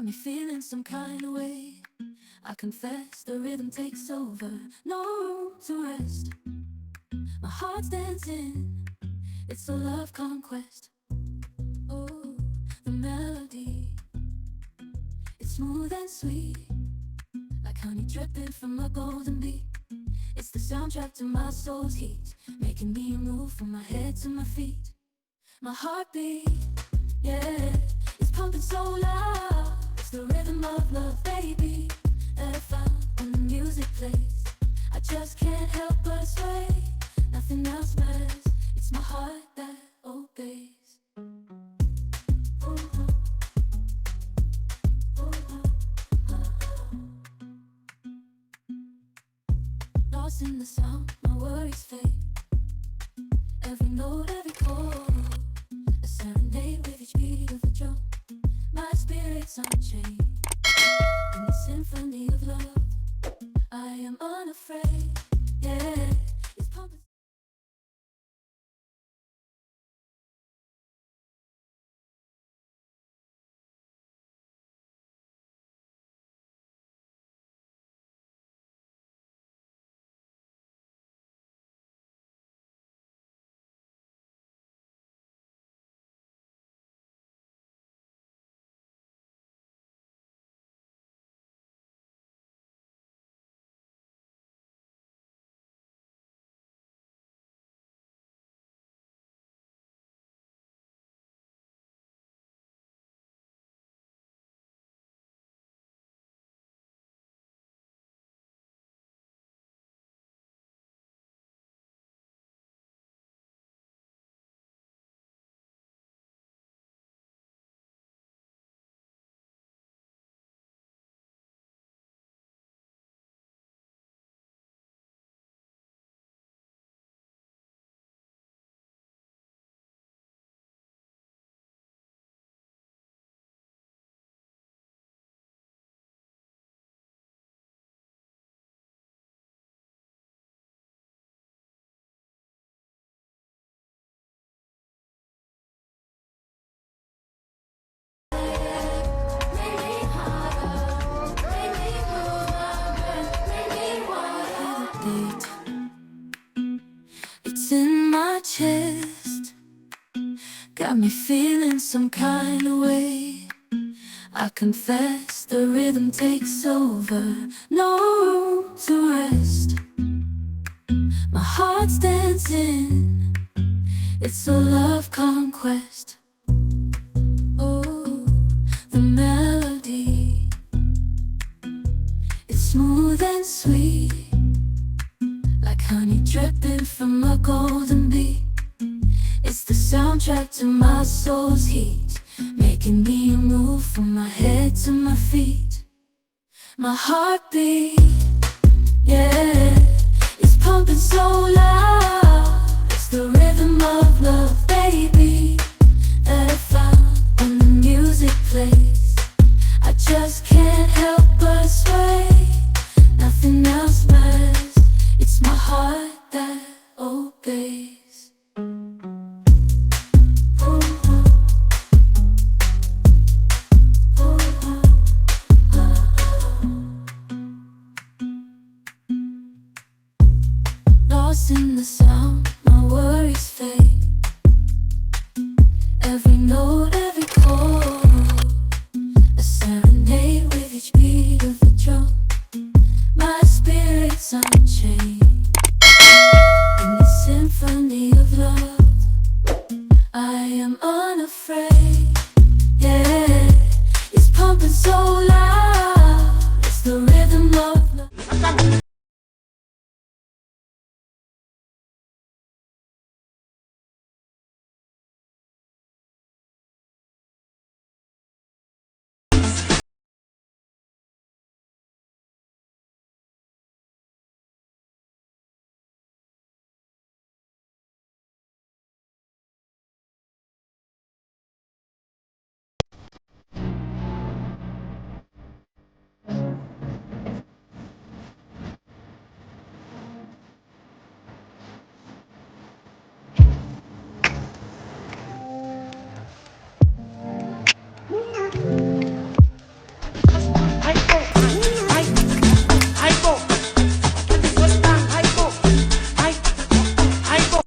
Got me feeling some kind of way. I confess the rhythm takes over. No room to rest. My heart's dancing. It's a love conquest. Oh, the melody. It's smooth and sweet, like honey dripping from a golden bee. It's the soundtrack to my soul's heat, making me move from my head to my feet. My heartbeat, yeah, it's pumping so loud. It's the rhythm of love, baby, that I found when the music plays. I just can't help but sway. Nothing else matters. It's my heart that obeys. Lost in the sound, my worries fade. Every note, every chord, a serenade with each beat of the drum. My spirit's unchained in the symphony of love. I am unafraid, yeah, it's pumping. It's in my chest, got me feeling some kind of way. I confess the rhythm takes over. No room to rest. My heart's dancing. It's a love conquest. Oh, the melody. It's smooth and sweet, like honey dripping from a golden bee. It's the soundtrack to my soul's heat, making me move from my head to my feet. My heartbeat, yeah, it's pumping so loud. It's the rhythm of love, baby, that I found when the music plays. I just can't help but sway. Nothing else matters. It's my heart that obeys. Lost in the sound, my worries fade.